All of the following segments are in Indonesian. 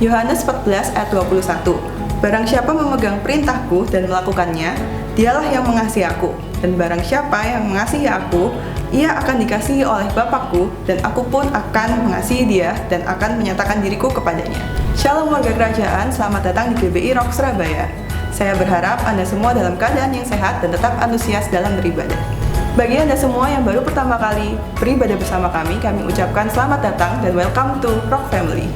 Yohanes 14 ayat 21. Barang siapa memegang perintahku dan melakukannya, dialah yang mengasihi aku. Dan barang siapa yang mengasihi aku, ia akan dikasihi oleh Bapakku, dan aku pun akan mengasihi dia dan akan menyatakan diriku kepadanya. Shalom warga kerajaan, selamat datang di GBI Rock Surabaya. Saya berharap Anda semua dalam keadaan yang sehat dan tetap antusias dalam beribadah. Bagi Anda semua yang baru pertama kali beribadah bersama kami ucapkan selamat datang dan welcome to Rock Family.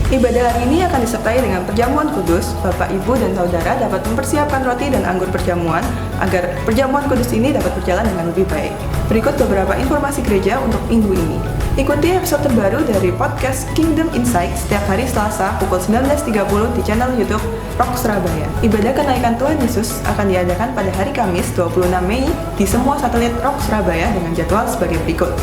Ibadah hari ini akan disertai dengan perjamuan kudus. Bapak, Ibu, dan Saudara dapat mempersiapkan roti dan anggur perjamuan agar perjamuan kudus ini dapat berjalan dengan lebih baik. Berikut beberapa informasi gereja untuk minggu ini. Ikuti episode terbaru dari podcast Kingdom Insight setiap hari Selasa pukul 19.30 di channel YouTube Rock Surabaya. Ibadah kenaikan Tuhan Yesus akan diadakan pada hari Kamis 26 Mei di semua satelit Rock Surabaya dengan jadwal sebagai berikut.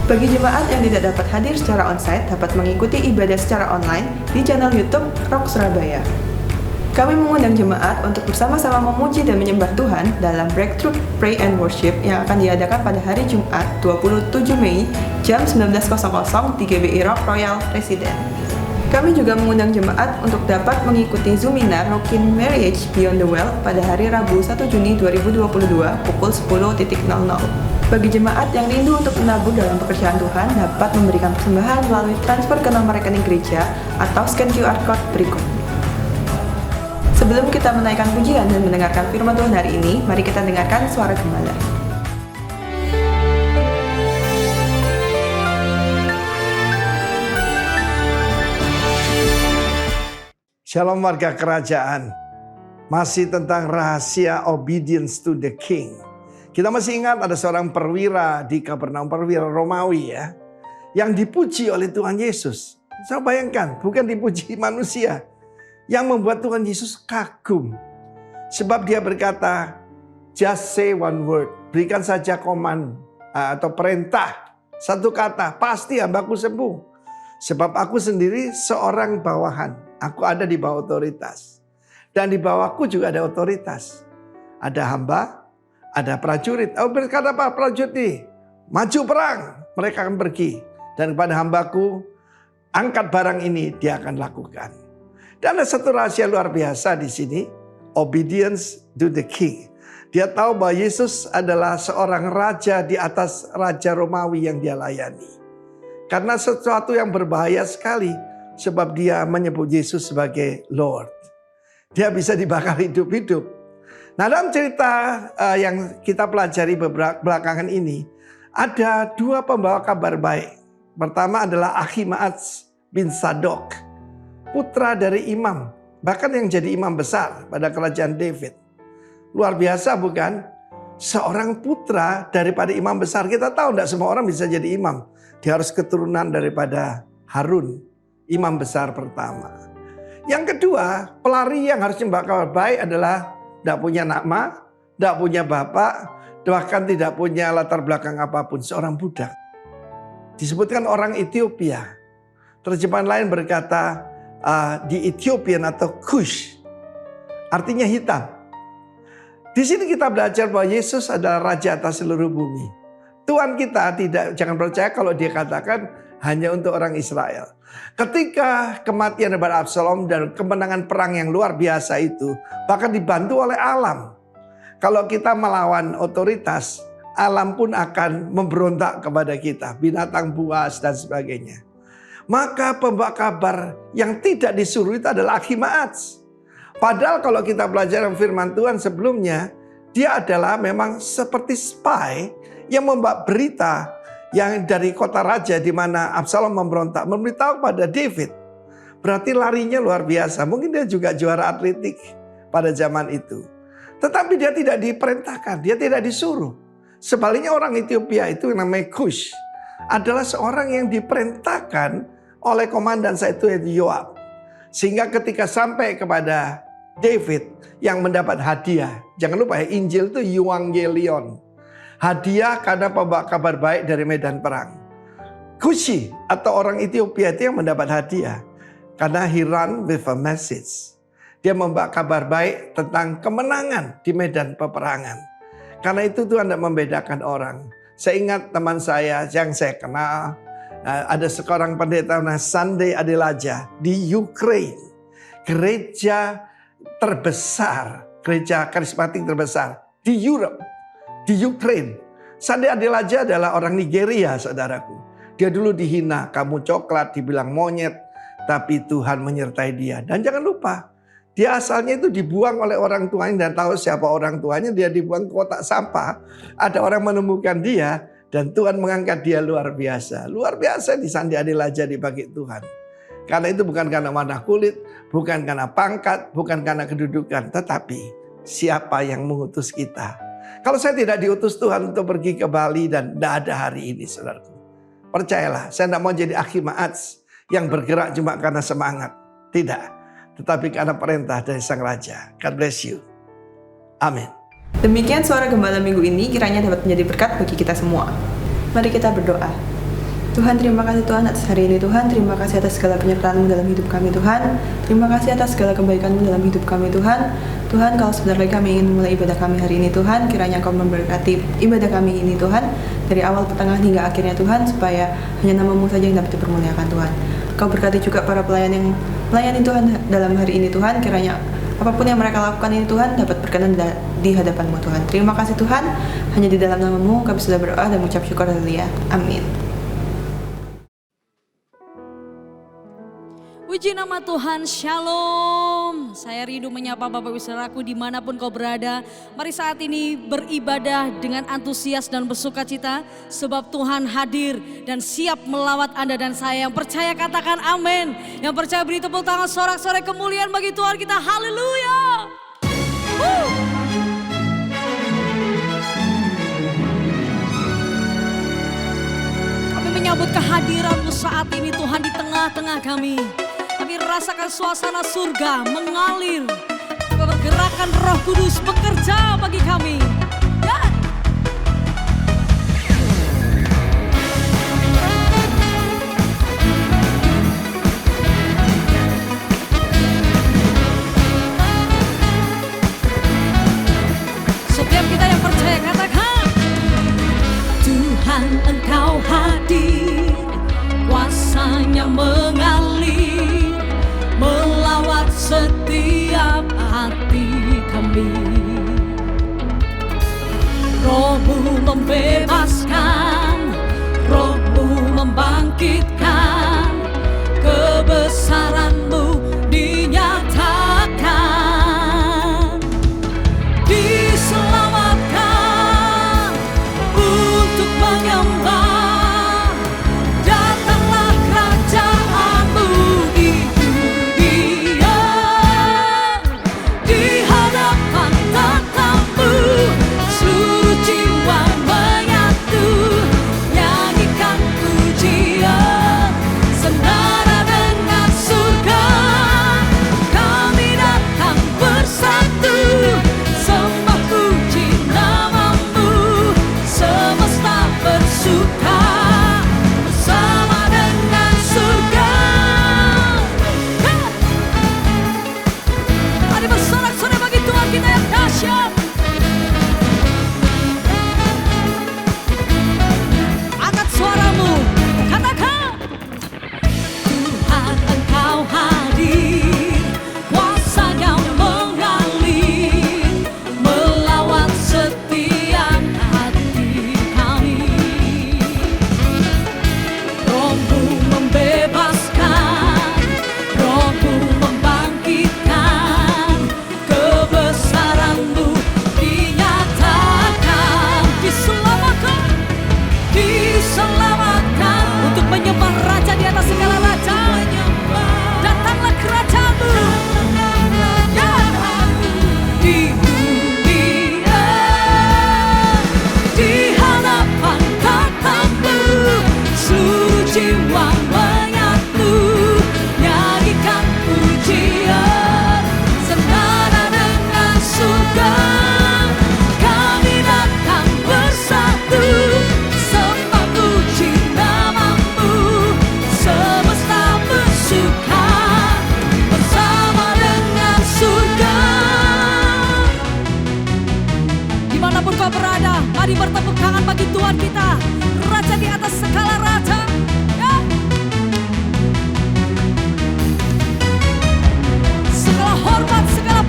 Bagi jemaat yang tidak dapat hadir secara onsite dapat mengikuti ibadah secara online di channel YouTube Rock Surabaya. Kami mengundang jemaat untuk bersama-sama memuji dan menyembah Tuhan dalam Breakthrough Pray and Worship yang akan diadakan pada hari Jumat 27 Mei jam 19.00 di GBI Rock Royal Resident. Kami juga mengundang jemaat untuk dapat mengikuti Zoominar Rockin Marriage Beyond the Well pada hari Rabu 1 Juni 2022 pukul 10.00. Bagi jemaat yang rindu untuk menabur dalam pekerjaan Tuhan dapat memberikan persembahan melalui transfer ke nomor rekening gereja atau scan QR Code berikut. Sebelum kita menaikkan pujian dan mendengarkan firman Tuhan hari ini, mari kita dengarkan suara gembala. Shalom warga kerajaan. Masih tentang rahasia obedience to the king. Kita masih ingat ada seorang perwira di Kapernaum, perwira Romawi ya, yang dipuji oleh Tuhan Yesus. Saya bayangkan, bukan dipuji manusia, yang membuat Tuhan Yesus kagum. Sebab dia berkata, just say one word, berikan saja atau perintah, satu kata, pasti hambaku sembuh. Sebab aku sendiri seorang bawahan, aku ada di bawah otoritas. Dan di bawahku juga ada otoritas. Ada hamba, ada prajurit. Oh, berkata apa prajurit ini? Maju perang, mereka akan pergi. Dan kepada hambaku, angkat barang ini, dia akan lakukan. Dan ada satu rahasia luar biasa di sini. Obedience to the king. Dia tahu bahwa Yesus adalah seorang raja di atas raja Romawi yang dia layani. Karena sesuatu yang berbahaya sekali. Sebab dia menyebut Yesus sebagai Lord. Dia bisa dibakar hidup-hidup. Nah, dalam cerita yang kita pelajari belakangan ini, ada dua pembawa kabar baik. Pertama adalah Ahimaaz bin Sadok, putra dari imam, bahkan yang jadi imam besar pada kerajaan David. Luar biasa bukan? Seorang putra daripada imam besar. Kita tahu tidak semua orang bisa jadi imam. Dia harus keturunan daripada Harun, imam besar pertama. Yang kedua, pelari yang harus membawa kabar baik adalah tidak punya nama, tidak punya bapak, bahkan tidak punya latar belakang apapun. Seorang budak. Disebutkan orang Ethiopia. Terjemahan lain berkata di Ethiopian atau Kush. Artinya hitam. Di sini kita belajar bahwa Yesus adalah raja atas seluruh bumi. Tuhan kita jangan percaya kalau dia katakan hanya untuk orang Israel. Ketika kematian daripada Absalom dan kemenangan perang yang luar biasa itu, bahkan dibantu oleh alam. Kalau kita melawan otoritas, alam pun akan memberontak kepada kita. Binatang buas dan sebagainya. Maka pembawa kabar yang tidak disuruh itu adalah Ahimaaz. Padahal kalau kita belajar firman Tuhan sebelumnya, dia adalah memang seperti spy yang membawa berita yang dari kota raja di mana Absalom memberontak memberitahu pada David. Berarti larinya luar biasa. Mungkin dia juga juara atletik pada zaman itu. Tetapi dia tidak diperintahkan, dia tidak disuruh. Sebaliknya orang Ethiopia itu yang namanya Kush adalah seorang yang diperintahkan oleh komandan saat itu Yoab. Sehingga ketika sampai kepada David yang mendapat hadiah. Jangan lupa ya, Injil itu Euangelion. Hadiah karena pembawa kabar baik dari medan perang. Kushi atau orang Ethiopia itu yang mendapat hadiah. Karena he run with a message. Dia membawa kabar baik tentang kemenangan di medan peperangan. Karena itu Tuhan tidak membedakan orang. Saya ingat teman saya yang saya kenal. Ada seorang pendeta namanya Sunday Adelaja di Ukraine. Gereja terbesar, gereja karismatik terbesar di Europe, di Ukraine. Sunday Adelaja adalah orang Nigeria, saudaraku. Dia dulu dihina, kamu coklat, dibilang monyet, tapi Tuhan menyertai dia. Dan jangan lupa, dia asalnya itu dibuang oleh orang tuanya, dan tahu siapa orang tuanya, dia dibuang ke kotak sampah. Ada orang menemukan dia, dan Tuhan mengangkat dia luar biasa. Luar biasa di Sunday Adelaja dipakai Tuhan. Karena itu bukan karena warna kulit, bukan karena pangkat, bukan karena kedudukan, tetapi siapa yang mengutus kita. Kalau saya tidak diutus Tuhan untuk pergi ke Bali dan tidak ada hari ini, saudaraku. Percayalah, saya tidak mau jadi Ahimaaz yang bergerak cuma karena semangat. Tidak, tetapi karena perintah dari Sang Raja. God bless you. Amin. Demikian suara gembala minggu ini kiranya dapat menjadi berkat bagi kita semua. Mari kita berdoa. Tuhan, terima kasih Tuhan atas hari ini Tuhan. Terima kasih atas segala penyertaan-Mu dalam hidup kami Tuhan. Terima kasih atas segala kebaikan-Mu dalam hidup kami Tuhan. Tuhan, kalau sebentar lagi kami ingin memulai ibadah kami hari ini Tuhan, kiranya Engkau memberkati ibadah kami ini Tuhan, dari awal, pertengahan hingga akhirnya Tuhan, supaya hanya nama-Mu saja yang dapat dipermuliakan Tuhan. Engkau berkati juga para pelayan yang melayani Tuhan dalam hari ini Tuhan, kiranya apapun yang mereka lakukan ini Tuhan dapat berkenan di hadapan-Mu Tuhan. Terima kasih Tuhan, hanya di dalam nama-Mu kami sudah berdoa dan mengucap syukur, haleluya. Amin. Puji nama Tuhan, Shalom. Saya rindu menyapa Bapak Ibu Saudaraku dimanapun kau berada. Mari saat ini beribadah dengan antusias dan bersukacita, sebab Tuhan hadir dan siap melawat Anda dan saya. Yang percaya katakan amin. Yang percaya beri tepuk tangan sorak-sorai kemuliaan bagi Tuhan kita, haleluya. Kami menyambut kehadiran-Mu saat ini Tuhan di tengah-tengah kami. Kami rasakan suasana surga mengalir. Pergerakan Roh Kudus bekerja bagi kami. Ya. Setiap kita yang percaya katakan, Tuhan Engkau hadir, kuasa-Nya mengalir, melawat setiap hati kami. Roh-Mu membebaskan, Roh-Mu membangkitkan, kebesaran-Mu dinyatakan, diselamatkan untuk menyembah. Datanglah kerajaan-Mu di dunia, di hadapan tatamu seluruh jiwa menyatu, nyanyikan pujian.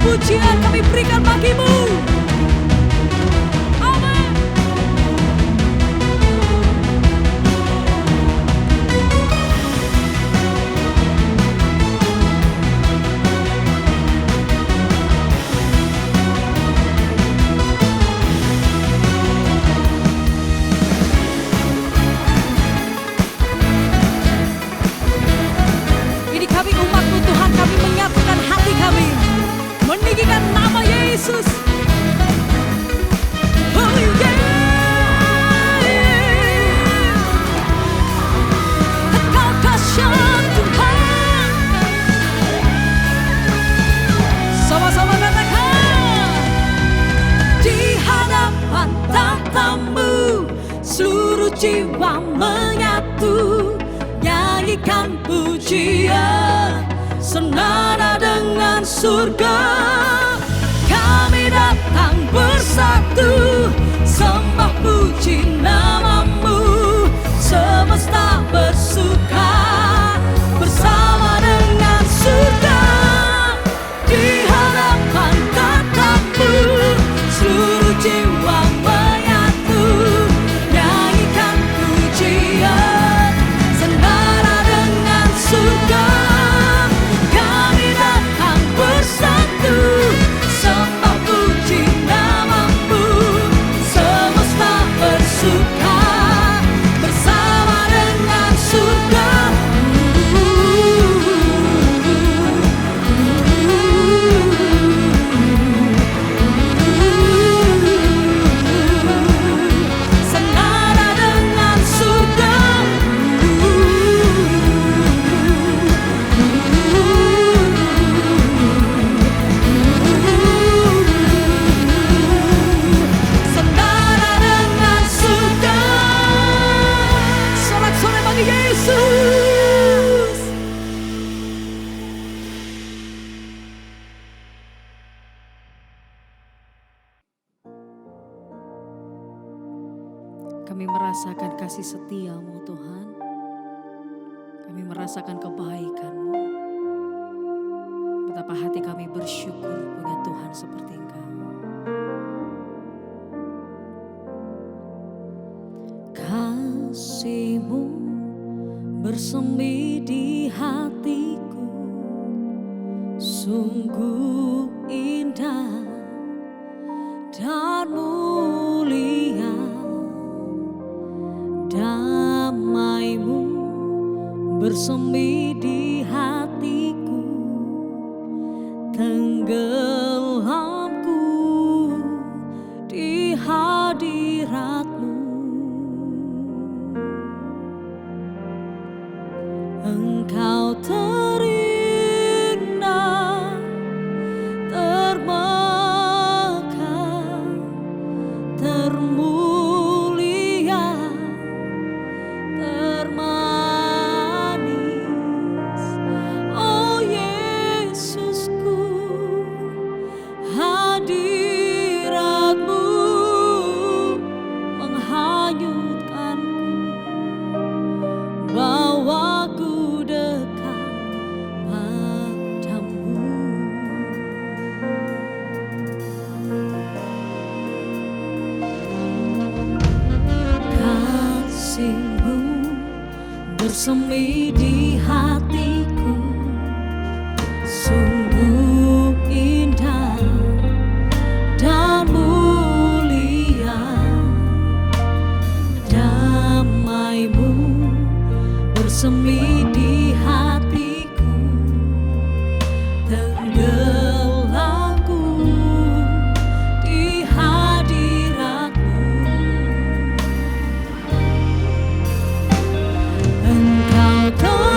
pujian kami berikan bagi-Mu. Amin. Ini kami umat-Mu Tuhan, kami menyatukan hati kami, meninggikan nama Yesus. Oh yeah. Engkau dahsyat Tuhan. Sama-sama katakan. Di hadapan tatamu seluruh jiwa menyatu, nyanyikan pujian senada dengan surga. Kami datang bersatu, sembah puji namamu. Semesta bersuka bersama dengan surga. Di hadapan tatamu seluruh jiwa menyatu, nyanyikan pujian senada dengan surga. Kami datang bersatu, sembah puji namamu. Semesta bersuka bersama dengan surga. Senada dengan surga. Senada dengan surga. Sorak-sorai bagi Yesus. Kami merasakan kasih setia-Mu Tuhan. Kami merasakan kebaikan-Mu. Betapa hati kami bersyukur punya Tuhan seperti Engkau. Kasih-Mu bersemi di hatiku, sungguh indah dan mulia. Damai-Mu bersemi di hatiku, tenggelamku di hadirat-Mu. Engkau terindah, termegah, termulia, termanis. Oh Yesusku, hadirat-Mu menghanyutkanku, bawaku dekat padamu. Kasih-Mu bersemi di hatiku, sungguh indah dan mulia. Damai-Mu bersemi di hatiku, tenggelamku di hadirat-Mu. Engkau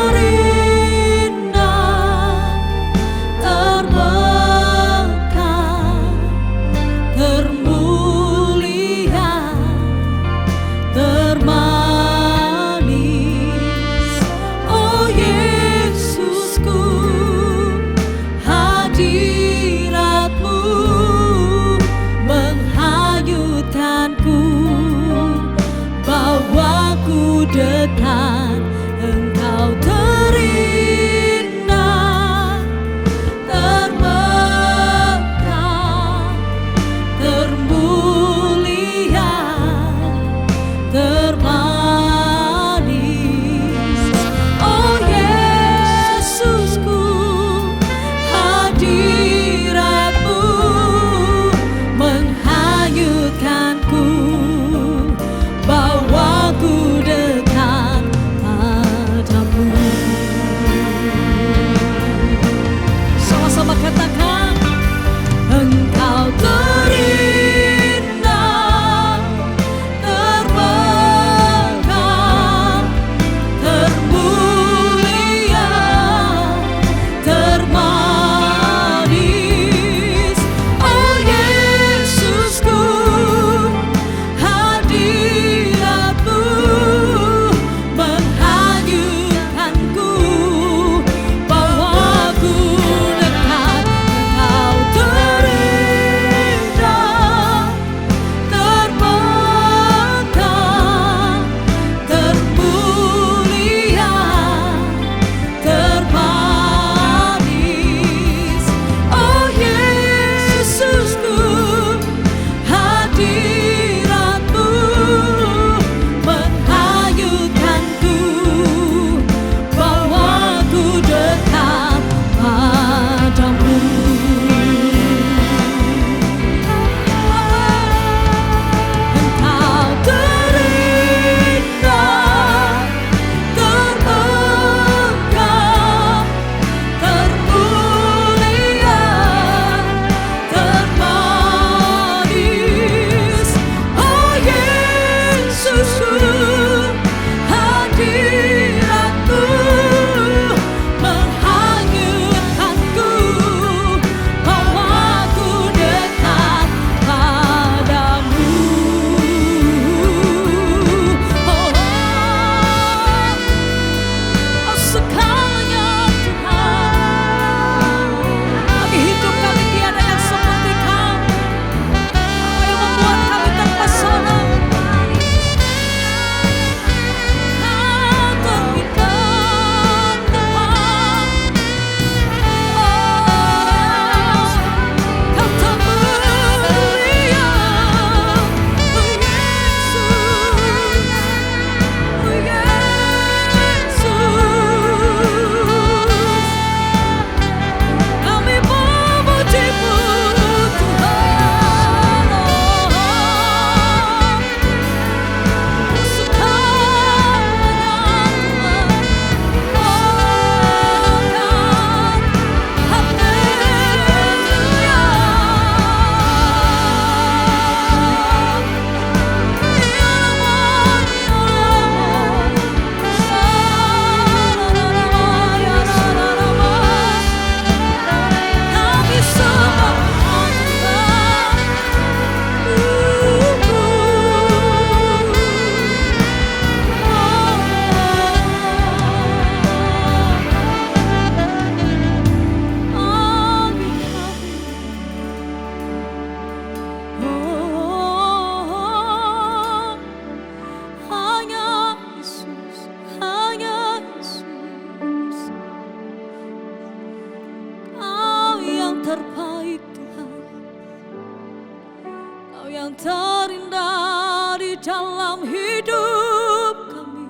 terindah di dalam hidup kami.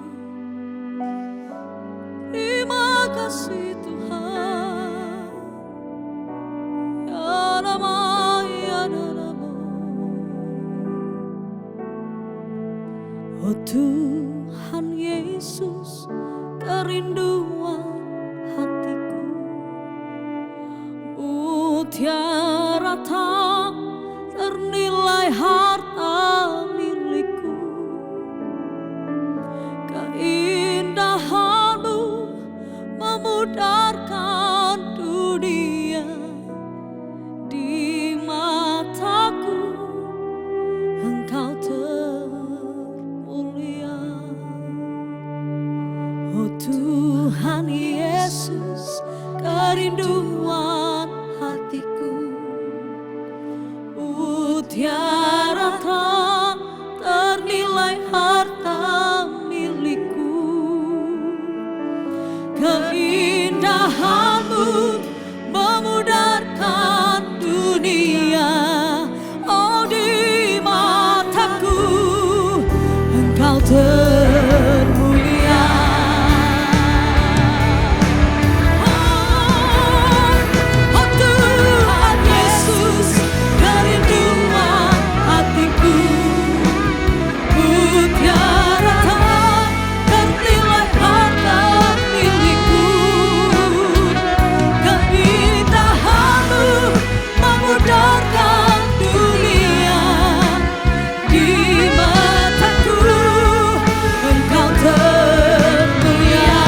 Terima kasih Tuhan. Ya Rama, ya Rama. Oh Tuhan Yesus, kerinduan hatiku, mutiara tak ternilai harta milikku. Keindahan-Mu memudarkan dunia. Di mataku Engkau termulia. Oh Tuhan Yesus, kerinduan hatiku, mutiara tak ternilai harta milikku. Keindahan-Mu memudarkan dunia. Oh di mataku Engkau termulia. Oh Tuhan Yesus, kerinduan hatiku, mutiara tak ternilai harta milikku. Keindahan-Mu memudarkan dunia. Di mataku Engkau termulia.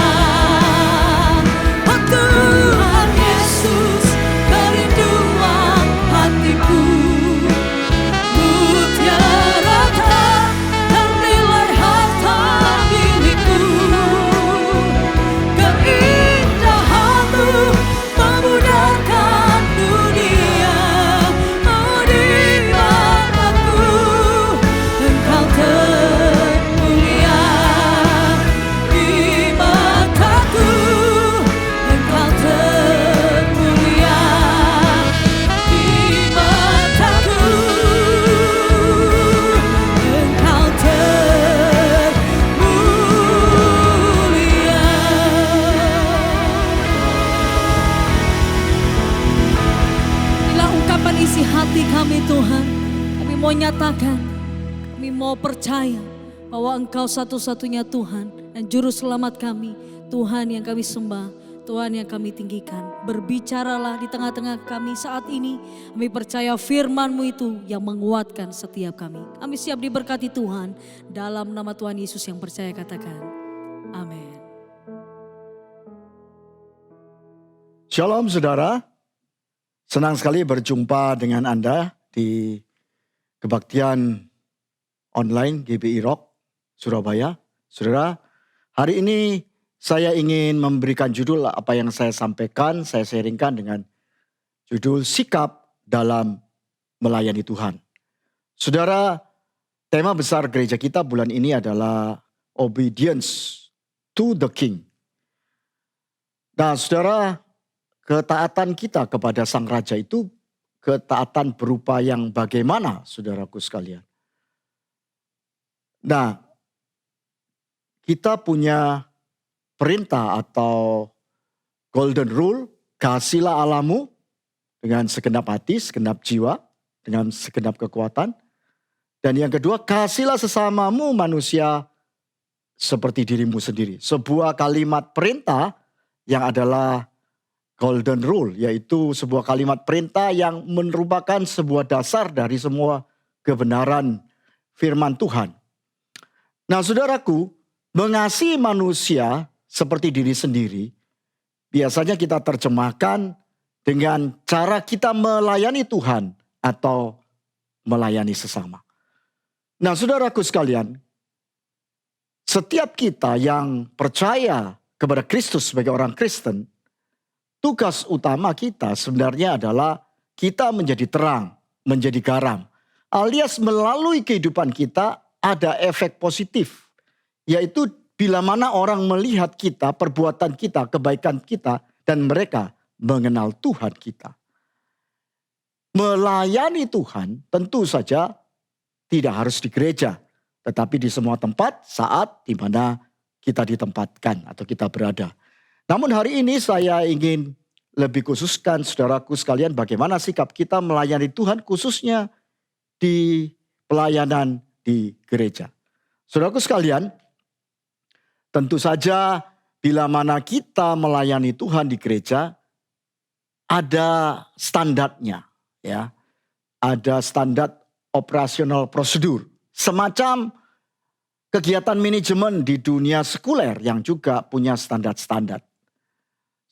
Oh Tuhan Yesus, kerinduan hatiku, mutiara tak ternilai harta milikku. Keindahan-Mu memudarkan dunia. Oh di mataku Engkau termulia. Di mataku Engkau termulia. Di mataku Engkau termulia. Inilah ungkapan isi hati kami Tuhan. Kami mau nyatakan, kami mau percaya bahwa Engkau satu-satunya Tuhan dan Juru Selamat kami. Tuhan yang kami sembah, Tuhan yang kami tinggikan. Berbicaralah di tengah-tengah kami saat ini. Kami percaya firman-Mu itu yang menguatkan setiap kami. Kami siap diberkati Tuhan. Dalam nama Tuhan Yesus yang percaya katakan, amin. Shalom saudara, senang sekali berjumpa dengan Anda di kebaktian online GBI Rock Surabaya. Saudara, hari ini saya ingin memberikan judul apa yang saya sampaikan, saya sharingkan dengan judul sikap dalam melayani Tuhan. Saudara, tema besar gereja kita bulan ini adalah obedience to the King. Nah saudara, ketaatan kita kepada Sang Raja itu ketaatan berupa yang bagaimana saudaraku sekalian. Nah, kita punya perintah atau golden rule, kasihilah Allahmu dengan segenap hati, segenap jiwa, dengan segenap kekuatan. Dan yang kedua, kasihilah sesamamu manusia seperti dirimu sendiri. Sebuah kalimat perintah yang adalah golden rule, yaitu sebuah kalimat perintah yang merupakan sebuah dasar dari semua kebenaran firman Tuhan. Nah saudaraku, mengasihi manusia seperti diri sendiri, biasanya kita terjemahkan dengan cara kita melayani Tuhan atau melayani sesama. Nah saudaraku sekalian, setiap kita yang percaya kepada Kristus sebagai orang Kristen, tugas utama kita sebenarnya adalah kita menjadi terang, menjadi garam. Alias melalui kehidupan kita ada efek positif. Yaitu bila mana orang melihat kita, perbuatan kita, kebaikan kita, dan mereka mengenal Tuhan kita. Melayani Tuhan tentu saja tidak harus di gereja, tetapi di semua tempat saat di mana kita ditempatkan atau kita berada. Namun hari ini saya ingin lebih khususkan saudaraku sekalian bagaimana sikap kita melayani Tuhan khususnya di pelayanan di gereja. Saudaraku sekalian, tentu saja bila mana kita melayani Tuhan di gereja ada standarnya, ya. Ada standar operasional prosedur, semacam kegiatan manajemen di dunia sekuler yang juga punya standar-standar.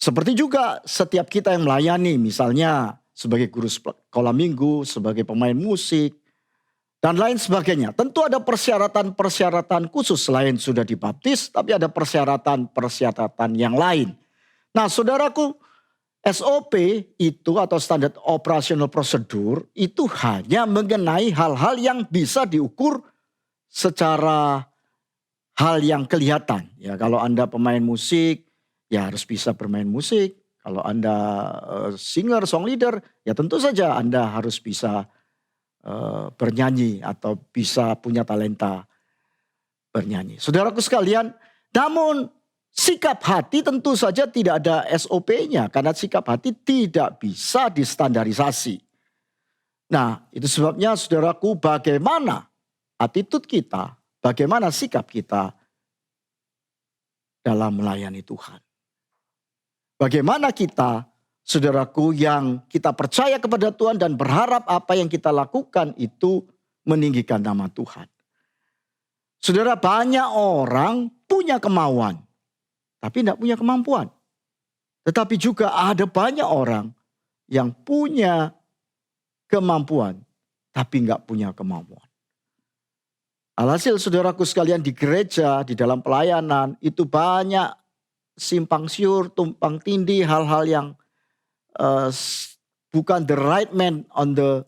Seperti juga setiap kita yang melayani, misalnya sebagai guru sekolah minggu, sebagai pemain musik, dan lain sebagainya. Tentu ada persyaratan-persyaratan khusus selain sudah dibaptis, tapi ada persyaratan-persyaratan yang lain. Nah saudaraku, SOP itu atau standar operasional prosedur itu hanya mengenai hal-hal yang bisa diukur secara hal yang kelihatan. Ya, kalau Anda pemain musik, ya harus bisa bermain musik. Kalau Anda singer, song leader, ya tentu saja Anda harus bisa bernyanyi atau bisa punya talenta bernyanyi. Saudaraku sekalian, namun sikap hati tentu saja tidak ada SOP-nya karena sikap hati tidak bisa distandarisasi. Nah, itu sebabnya saudaraku bagaimana attitude kita, bagaimana sikap kita dalam melayani Tuhan. Bagaimana kita, saudaraku, yang kita percaya kepada Tuhan dan berharap apa yang kita lakukan itu meninggikan nama Tuhan. Saudara, banyak orang punya kemauan, tapi tidak punya kemampuan. Tetapi juga ada banyak orang yang punya kemampuan, tapi nggak punya kemampuan. Alhasil saudaraku sekalian di gereja, di dalam pelayanan itu banyak simpang siur, tumpang tindih, hal-hal yang bukan the right man on the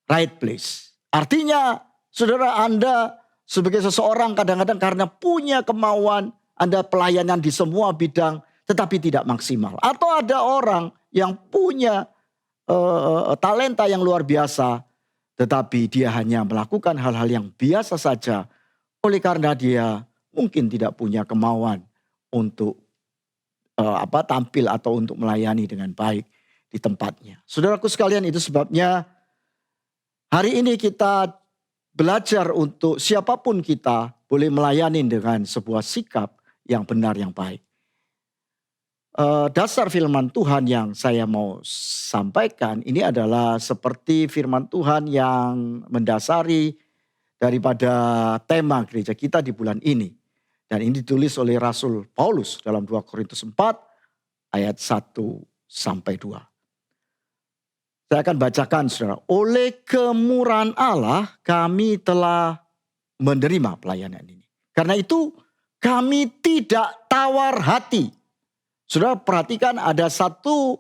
right place. Artinya saudara Anda sebagai seseorang kadang-kadang karena punya kemauan, Anda pelayanan di semua bidang tetapi tidak maksimal. Atau ada orang yang punya talenta yang luar biasa, tetapi dia hanya melakukan hal-hal yang biasa saja oleh karena dia mungkin tidak punya kemauan untuk tampil atau untuk melayani dengan baik di tempatnya. Saudaraku sekalian, itu sebabnya hari ini kita belajar untuk siapapun kita boleh melayani dengan sebuah sikap yang benar, yang baik. Dasar firman Tuhan yang saya mau sampaikan ini adalah seperti firman Tuhan yang mendasari daripada tema gereja kita di bulan ini. Dan ini ditulis oleh Rasul Paulus dalam 2 Korintus 4 ayat 1 sampai 2. Saya akan bacakan saudara. Oleh kemurahan Allah kami telah menerima pelayanan ini. Karena itu kami tidak tawar hati. Saudara perhatikan ada satu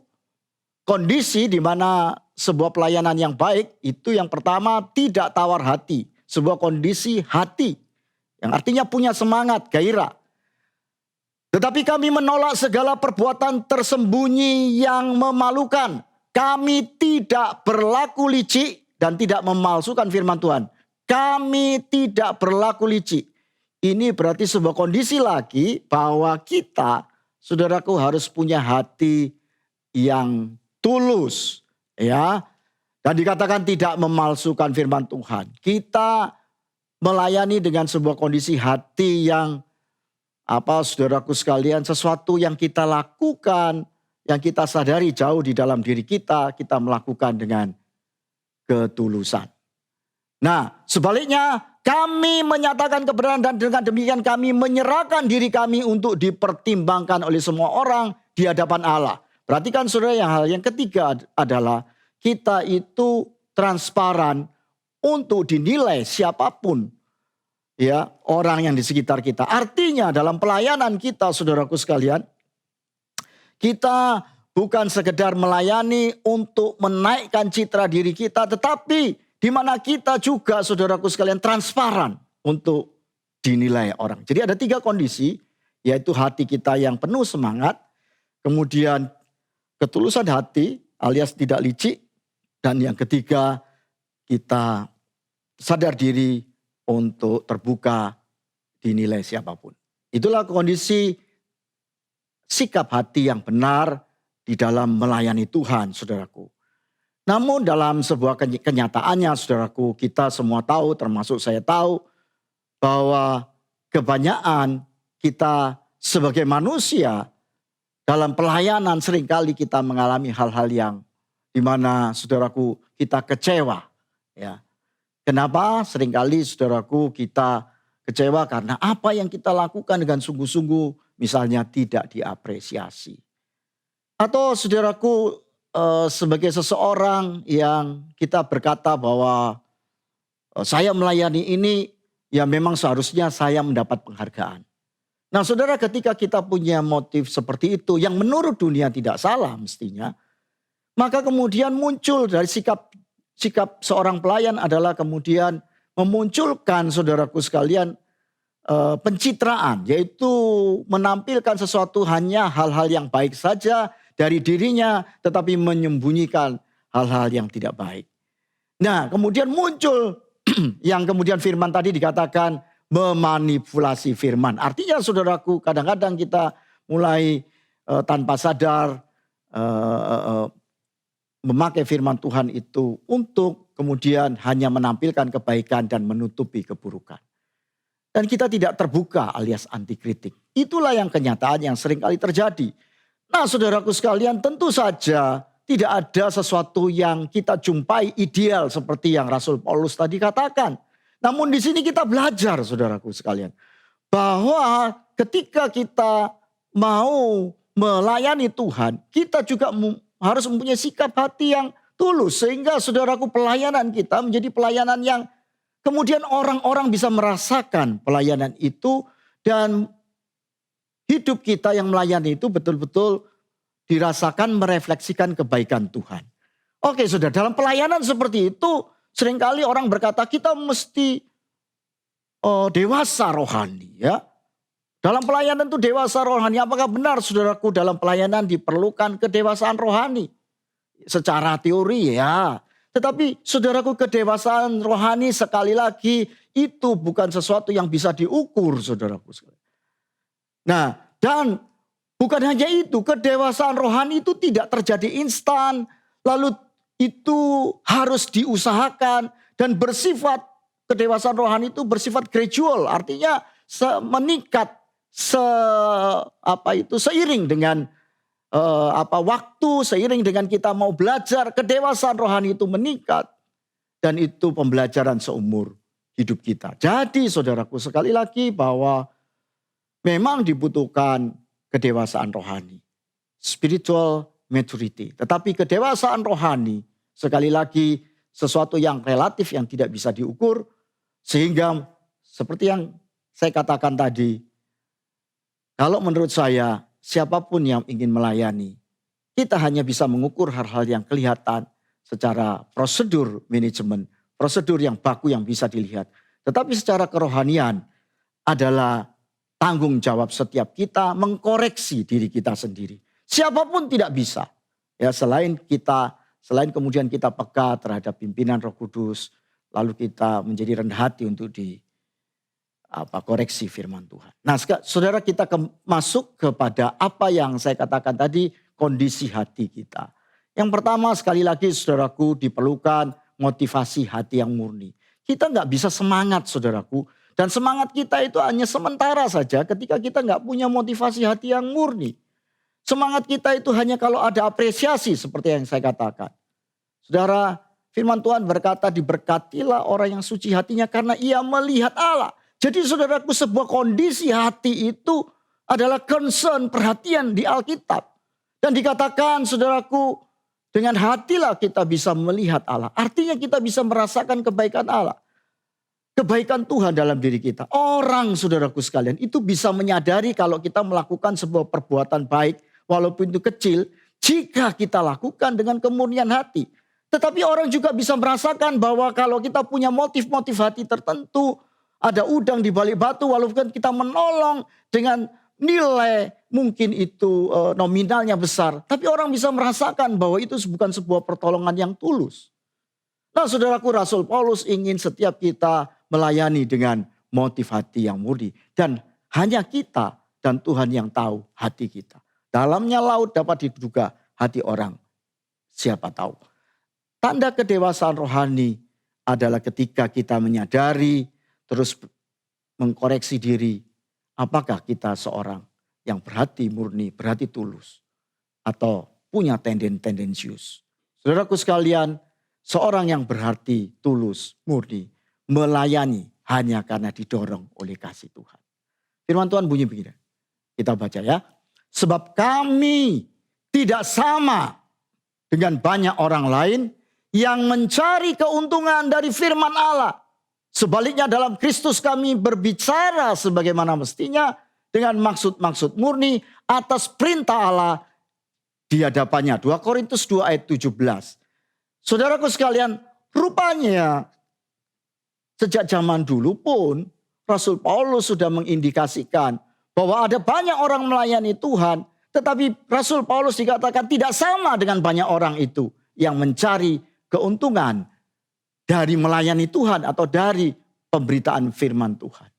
kondisi di mana sebuah pelayanan yang baik itu yang pertama tidak tawar hati. Sebuah kondisi hati yang artinya punya semangat, gairah. Tetapi kami menolak segala perbuatan tersembunyi yang memalukan. Kami tidak berlaku licik dan tidak memalsukan firman Tuhan. Kami tidak berlaku licik. Ini berarti sebuah kondisi lagi bahwa kita, saudaraku, harus punya hati yang tulus, ya. Dan dikatakan tidak memalsukan firman Tuhan. Kita melayani dengan sebuah kondisi hati yang saudaraku sekalian, sesuatu yang kita lakukan, yang kita sadari jauh di dalam diri kita melakukan dengan ketulusan. Nah, sebaliknya kami menyatakan kebenaran dan dengan demikian kami menyerahkan diri kami untuk dipertimbangkan oleh semua orang di hadapan Allah. Perhatikan saudara, hal yang ketiga adalah kita itu transparan untuk dinilai siapapun ya orang yang di sekitar kita. Artinya dalam pelayanan kita saudaraku sekalian, kita bukan sekedar melayani untuk menaikkan citra diri kita, tetapi di mana kita juga saudaraku sekalian transparan untuk dinilai orang. Jadi ada 3 kondisi, yaitu hati kita yang penuh semangat, kemudian ketulusan hati alias tidak licik, dan yang ketiga kita sadar diri untuk terbuka dinilai siapapun. Itulah kondisi sikap hati yang benar di dalam melayani Tuhan, saudaraku. Namun dalam sebuah kenyataannya, saudaraku, kita semua tahu, termasuk saya tahu, bahwa kebanyakan kita sebagai manusia dalam pelayanan seringkali kita mengalami hal-hal yang dimana, saudaraku, kita kecewa. Ya. Kenapa? Seringkali, saudaraku, kita kecewa karena apa yang kita lakukan dengan sungguh-sungguh misalnya tidak diapresiasi. Atau saudaraku, sebagai seseorang yang kita berkata bahwa saya melayani ini, ya memang seharusnya saya mendapat penghargaan. Nah saudara, ketika kita punya motif seperti itu yang menurut dunia tidak salah mestinya, maka kemudian muncul dari sikap seorang pelayan adalah kemudian memunculkan, saudaraku sekalian, pencitraan, yaitu menampilkan sesuatu hanya hal-hal yang baik saja dari dirinya, tetapi menyembunyikan hal-hal yang tidak baik. Nah kemudian muncul yang kemudian firman tadi dikatakan memanipulasi firman. Artinya saudaraku, kadang-kadang kita mulai tanpa sadar memakai firman Tuhan itu untuk kemudian hanya menampilkan kebaikan dan menutupi keburukan. Dan kita tidak terbuka alias anti kritik. Itulah yang kenyataan yang seringkali terjadi. Nah saudaraku sekalian, tentu saja tidak ada sesuatu yang kita jumpai ideal seperti yang Rasul Paulus tadi katakan. Namun di sini kita belajar, saudaraku sekalian, bahwa ketika kita mau melayani Tuhan, kita juga harus mempunyai sikap hati yang tulus. Sehingga saudaraku, pelayanan kita menjadi pelayanan yang kemudian orang-orang bisa merasakan pelayanan itu. Dan hidup kita yang melayani itu betul-betul dirasakan merefleksikan kebaikan Tuhan. Oke saudara, dalam pelayanan seperti itu seringkali orang berkata kita mesti dewasa rohani ya. Dalam pelayanan itu dewasa rohani. Apakah benar saudaraku dalam pelayanan diperlukan kedewasaan rohani? Secara teori ya. Tetapi saudaraku, kedewasaan rohani sekali lagi itu bukan sesuatu yang bisa diukur saudaraku. Nah dan bukan hanya itu, kedewasaan rohani itu tidak terjadi instan. Lalu itu harus diusahakan dan bersifat, kedewasaan rohani itu bersifat gradual. Artinya meningkat seiring dengan waktu, seiring dengan kita mau belajar, kedewasaan rohani itu meningkat. Dan itu pembelajaran seumur hidup kita. Jadi saudaraku, sekali lagi bahwa memang dibutuhkan kedewasaan rohani. Spiritual maturity. Tetapi kedewasaan rohani sekali lagi sesuatu yang relatif yang tidak bisa diukur. Sehingga seperti yang saya katakan tadi, kalau menurut saya siapapun yang ingin melayani, kita hanya bisa mengukur hal-hal yang kelihatan secara prosedur manajemen, prosedur yang baku yang bisa dilihat. Tetapi secara kerohanian adalah tanggung jawab setiap kita mengkoreksi diri kita sendiri. Siapapun tidak bisa. Ya, selain kemudian kita peka terhadap pimpinan Roh Kudus, lalu kita menjadi rendah hati untuk koreksi firman Tuhan. Nah, saudara, kita masuk kepada apa yang saya katakan tadi, kondisi hati kita. Yang pertama, sekali lagi saudaraku, diperlukan motivasi hati yang murni. Kita nggak bisa semangat saudaraku. Dan semangat kita itu hanya sementara saja ketika kita nggak punya motivasi hati yang murni. Semangat kita itu hanya kalau ada apresiasi seperti yang saya katakan. Saudara, firman Tuhan berkata diberkatilah orang yang suci hatinya karena ia melihat Allah. Jadi saudaraku, sebuah kondisi hati itu adalah concern, perhatian di Alkitab. Dan dikatakan saudaraku, dengan hatilah kita bisa melihat Allah. Artinya kita bisa merasakan kebaikan Allah. Kebaikan Tuhan dalam diri kita. Orang saudaraku sekalian itu bisa menyadari kalau kita melakukan sebuah perbuatan baik walaupun itu kecil. Jika kita lakukan dengan kemurnian hati. Tetapi orang juga bisa merasakan bahwa kalau kita punya motif-motif hati tertentu. Ada udang di balik batu walaupun kita menolong dengan nilai mungkin itu nominalnya besar. Tapi orang bisa merasakan bahwa itu bukan sebuah pertolongan yang tulus. Nah saudaraku, Rasul Paulus ingin setiap kita melayani dengan motif hati yang murni. Dan hanya kita dan Tuhan yang tahu hati kita. Dalamnya laut dapat diduga hati orang, siapa tahu. Tanda kedewasaan rohani adalah ketika kita menyadari, terus mengkoreksi diri. Apakah kita seorang yang berhati murni, berhati tulus. Atau punya tendensius. Saudaraku sekalian, seorang yang berhati tulus, murni, melayani hanya karena didorong oleh kasih Tuhan. Firman Tuhan bunyi begini. Kita baca ya. Sebab kami tidak sama dengan banyak orang lain yang mencari keuntungan dari firman Allah. Sebaliknya dalam Kristus kami berbicara sebagaimana mestinya dengan maksud-maksud murni atas perintah Allah di hadapannya. 2 Korintus 2 ayat 17. Saudaraku sekalian, rupanya sejak zaman dulu pun Rasul Paulus sudah mengindikasikan bahwa ada banyak orang melayani Tuhan, tetapi Rasul Paulus dikatakan tidak sama dengan banyak orang itu yang mencari keuntungan dari melayani Tuhan atau dari pemberitaan firman Tuhan.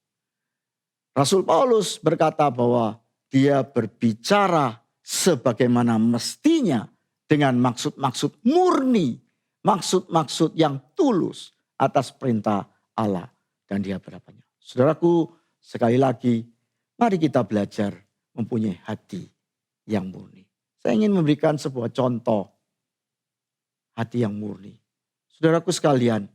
Rasul Paulus berkata bahwa dia berbicara sebagaimana mestinya dengan maksud-maksud murni, maksud-maksud yang tulus atas perintah Allah dan di hadapannya. Saudaraku, sekali lagi mari kita belajar mempunyai hati yang murni. Saya ingin memberikan sebuah contoh hati yang murni. Saudaraku sekalian,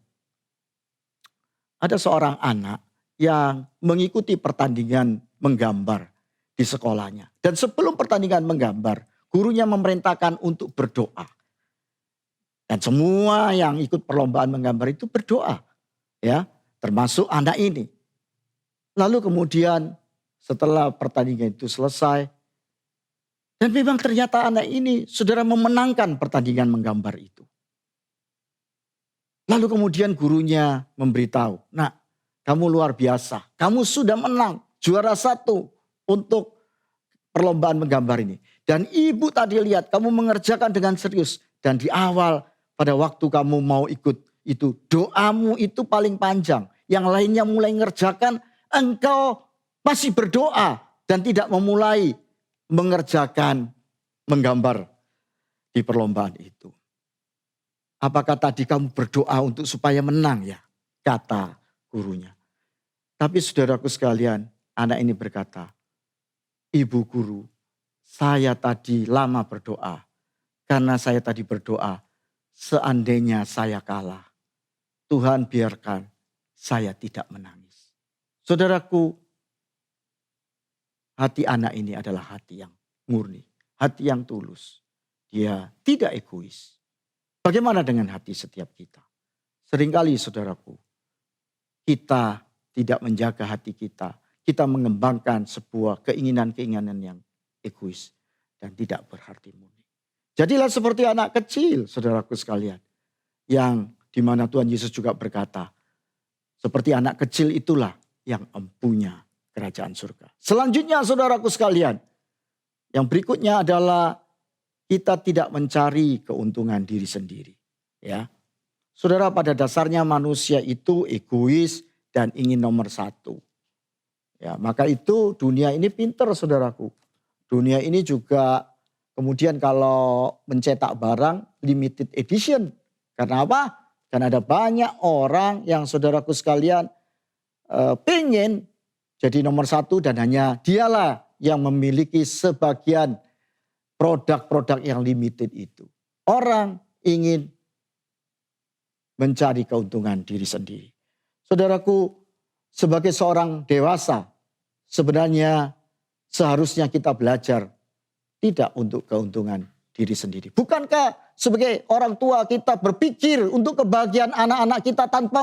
ada seorang anak yang mengikuti pertandingan menggambar di sekolahnya. Dan sebelum pertandingan menggambar, gurunya memerintahkan untuk berdoa. Dan semua yang ikut perlombaan menggambar itu berdoa. Ya, termasuk anak ini. Lalu kemudian setelah pertandingan itu selesai, dan memang ternyata anak ini saudara memenangkan pertandingan menggambar itu. Lalu kemudian gurunya memberitahu, "Nak, kamu luar biasa. Kamu sudah menang juara 1 untuk perlombaan menggambar ini. Dan ibu tadi lihat kamu mengerjakan dengan serius. Dan di awal pada waktu kamu mau ikut itu, doamu itu paling panjang. Yang lainnya mulai mengerjakan, engkau masih berdoa dan tidak memulai mengerjakan menggambar di perlombaan itu. Apakah tadi kamu berdoa untuk supaya menang ya?" Kata gurunya. Tapi saudaraku sekalian, anak ini berkata, "Ibu guru, saya tadi lama berdoa. Karena saya tadi berdoa, seandainya saya kalah, Tuhan biarkan saya tidak menangis." Saudaraku, hati anak ini adalah hati yang murni, hati yang tulus. Dia tidak egois. Bagaimana dengan hati setiap kita? Seringkali saudaraku, kita tidak menjaga hati kita. Kita mengembangkan sebuah keinginan-keinginan yang egois dan tidak berhati murni. Jadilah seperti anak kecil, saudaraku sekalian. Yang dimana Tuhan Yesus juga berkata, seperti anak kecil itulah yang empunya kerajaan surga. Selanjutnya saudaraku sekalian, yang berikutnya adalah kita tidak mencari keuntungan diri sendiri. Ya, saudara, pada dasarnya manusia itu egois dan ingin nomor 1. Ya, maka itu dunia ini pinter saudaraku. Dunia ini juga kemudian kalau mencetak barang limited edition. Karena apa? Karena ada banyak orang yang saudaraku sekalian pengen jadi nomor 1 dan hanya dialah yang memiliki sebagian produk-produk yang limited itu. Orang ingin mencari keuntungan diri sendiri. Saudaraku, sebagai seorang dewasa, sebenarnya seharusnya kita belajar tidak untuk keuntungan diri sendiri. Bukankah sebagai orang tua kita berpikir untuk kebahagiaan anak-anak kita tanpa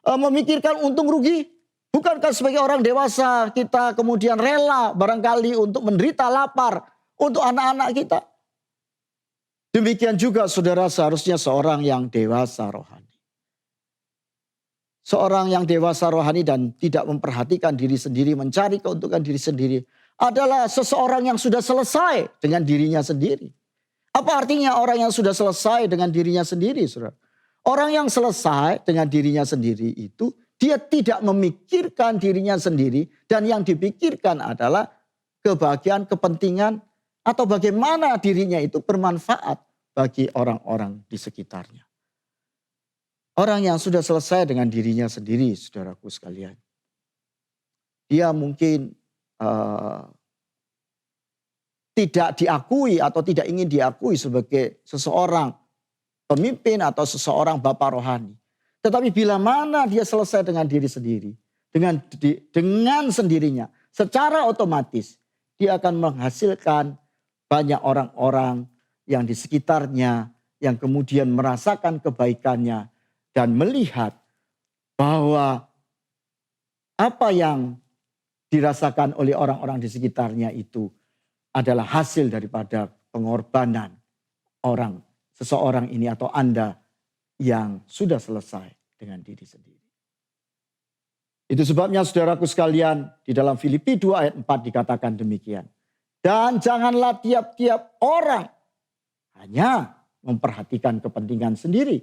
memikirkan untung rugi? Bukankah sebagai orang dewasa kita kemudian rela barangkali untuk menderita lapar untuk anak-anak kita? Demikian juga saudara, seharusnya seorang yang dewasa rohani. Seorang yang dewasa rohani dan tidak memperhatikan diri sendiri, mencari keuntungan diri sendiri, adalah seseorang yang sudah selesai dengan dirinya sendiri. Apa artinya orang yang sudah selesai dengan dirinya sendiri, saudara? Orang yang selesai dengan dirinya sendiri itu, dia tidak memikirkan dirinya sendiri. Dan yang dipikirkan adalah kebahagiaan, kepentingan, atau bagaimana dirinya itu bermanfaat bagi orang-orang di sekitarnya. Orang yang sudah selesai dengan dirinya sendiri, saudaraku sekalian. Dia mungkin tidak diakui atau tidak ingin diakui sebagai seseorang pemimpin atau seseorang bapak rohani. Tetapi bila mana dia selesai dengan diri sendiri, dengan sendirinya, secara otomatis dia akan menghasilkan banyak orang-orang yang di sekitarnya yang kemudian merasakan kebaikannya dan melihat bahwa apa yang dirasakan oleh orang-orang di sekitarnya itu adalah hasil daripada pengorbanan seseorang ini atau Anda yang sudah selesai dengan diri sendiri. Itu sebabnya saudaraku sekalian, di dalam Filipi 2 ayat 4 dikatakan demikian. Dan janganlah tiap-tiap orang hanya memperhatikan kepentingan sendiri,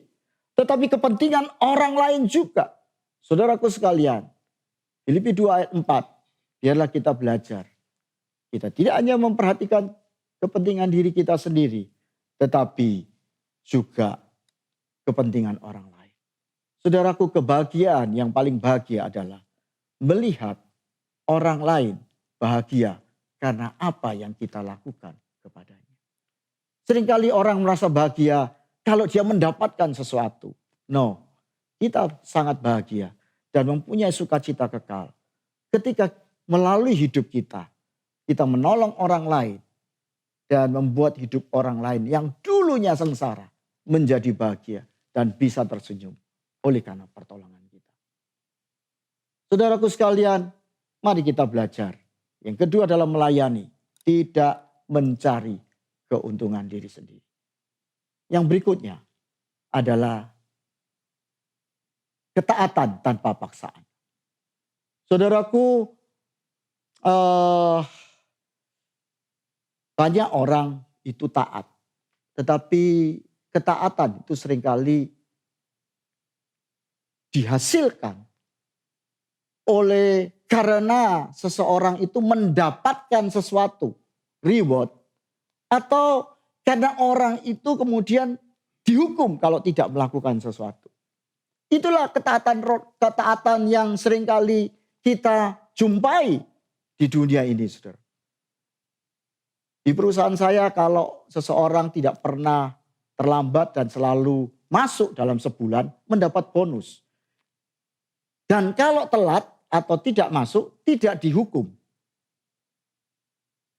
tetapi kepentingan orang lain juga. Saudaraku sekalian, Filipi 2 ayat 4, biarlah kita belajar. Kita tidak hanya memperhatikan kepentingan diri kita sendiri, tetapi juga kepentingan orang lain. Saudaraku, kebahagiaan yang paling bahagia adalah melihat orang lain bahagia karena apa yang kita lakukan kepadanya. Seringkali orang merasa bahagia kalau dia mendapatkan sesuatu. No, kita sangat bahagia dan mempunyai sukacita kekal ketika melalui hidup kita menolong orang lain dan membuat hidup orang lain yang dulunya sengsara menjadi bahagia dan bisa tersenyum oleh karena pertolongan kita. Saudaraku sekalian, mari kita belajar. Yang kedua adalah melayani, tidak mencari keuntungan diri sendiri. Yang berikutnya adalah ketaatan tanpa paksaan. Saudaraku, banyak orang itu taat, tetapi ketaatan itu seringkali dihasilkan oleh karena seseorang itu mendapatkan sesuatu, reward, atau karena orang itu kemudian dihukum kalau tidak melakukan sesuatu. Itulah ketaatan yang seringkali kita jumpai di dunia ini, saudara. Di perusahaan saya kalau seseorang tidak pernah terlambat dan selalu masuk dalam sebulan mendapat bonus. Dan kalau telat atau tidak masuk tidak dihukum.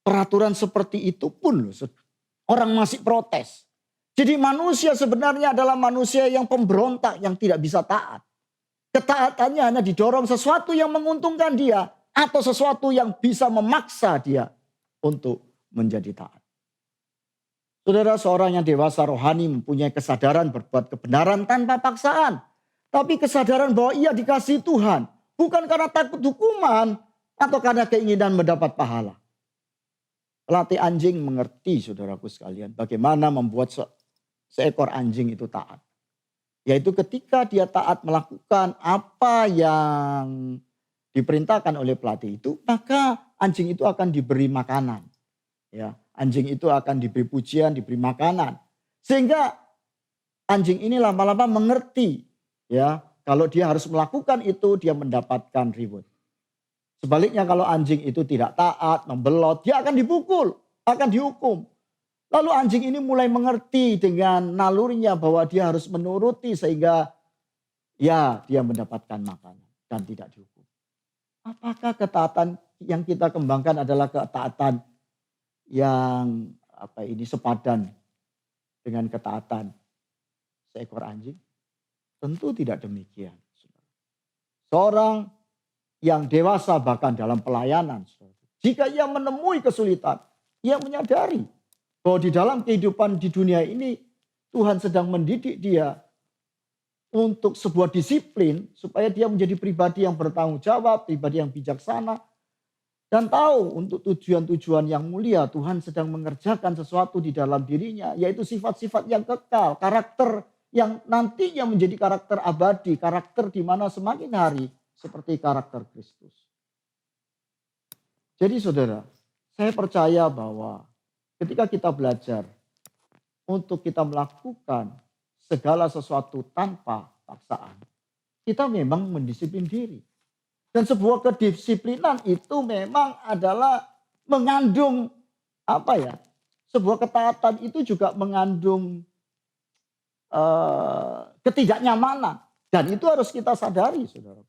Peraturan seperti itu pun orang masih protes. Jadi manusia sebenarnya adalah manusia yang pemberontak yang tidak bisa taat. Ketaatannya hanya didorong sesuatu yang menguntungkan dia atau sesuatu yang bisa memaksa dia untuk menjadi taat. Saudara, seorang yang dewasa rohani mempunyai kesadaran berbuat kebenaran tanpa paksaan. Tapi kesadaran bahwa ia dikasihi Tuhan. Bukan karena takut hukuman atau karena keinginan mendapat pahala. Pelatih anjing mengerti, saudaraku sekalian, bagaimana membuat seekor anjing itu taat. Yaitu ketika dia taat melakukan apa yang diperintahkan oleh pelatih itu, maka anjing itu akan diberi makanan. Ya, anjing itu akan diberi pujian, diberi makanan. Sehingga anjing ini lama-lama mengerti, ya, kalau dia harus melakukan itu dia mendapatkan reward. Sebaliknya kalau anjing itu tidak taat, membelot, dia akan dipukul, akan dihukum. Lalu anjing ini mulai mengerti dengan nalurinya bahwa dia harus menuruti sehingga ya dia mendapatkan makanan dan tidak dihukum. Apakah ketaatan yang kita kembangkan adalah ketaatan yang sepadan dengan ketaatan seekor anjing? Tentu tidak demikian. Seorang yang dewasa bahkan dalam pelayanan, jika ia menemui kesulitan, ia menyadari bahwa di dalam kehidupan di dunia ini Tuhan sedang mendidik dia untuk sebuah disiplin supaya dia menjadi pribadi yang bertanggung jawab, pribadi yang bijaksana, dan tahu untuk tujuan-tujuan yang mulia Tuhan sedang mengerjakan sesuatu di dalam dirinya, yaitu sifat-sifat yang kekal, karakter yang nantinya menjadi karakter abadi, karakter di mana semakin hari seperti karakter Kristus. Jadi saudara, saya percaya bahwa ketika kita belajar untuk kita melakukan segala sesuatu tanpa paksaan, kita memang mendisiplin diri. Dan sebuah kedisiplinan itu memang adalah mengandung sebuah ketaatan itu juga mengandung ketidaknyamanan. Dan itu harus kita sadari, saudara.